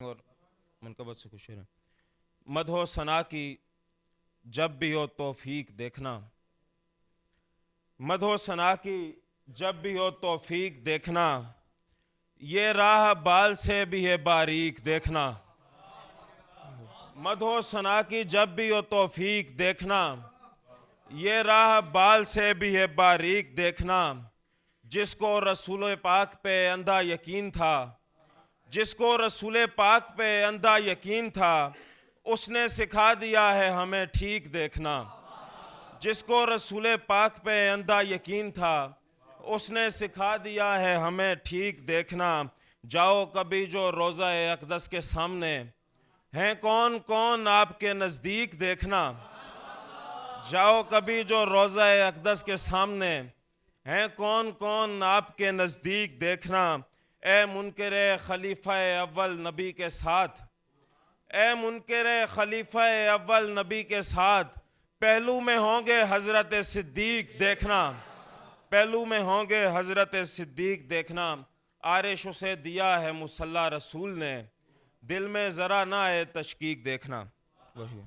और मनकबत से खुश रहें। मदहो सना की जब भी हो तौफीक देखना, मदहो सना की जब भी हो तौफीक देखना, ये राह बाल से भी है बारीक देखना। मदहो सना की जब भी हो तौफीक देखना, ये राह बाल से भी है बारीक देखना। जिसको रसूल पाक पे अंधा यकीन था, जिसको रसूल पाक पे अंधा यकीन था, उसने सिखा दिया है हमें ठीक देखना। जिसको रसूल पाक पे अंधा यकीन था, उसने सिखा दिया है हमें ठीक देखना। जाओ कभी जो रोज़ा अक़दस के सामने, हैं कौन कौन आपके नज़दीक देखना। जाओ कभी जो रोज़ा अक़दस के सामने, हैं कौन कौन आपके नज़दीक देखना। ए मुनकिर खलीफा अव्वल नबी के साथ, ए मुनकिर खलीफा अव्वल नबी के साथ, पहलू में होंगे हज़रत सिद्दीक देखना। पहलू में होंगे हज़रत सिद्दीक देखना। आरिश उसे दिया है मुसल्ला रसूल ने, दिल में ज़रा ना आए तशकीक देखना। वही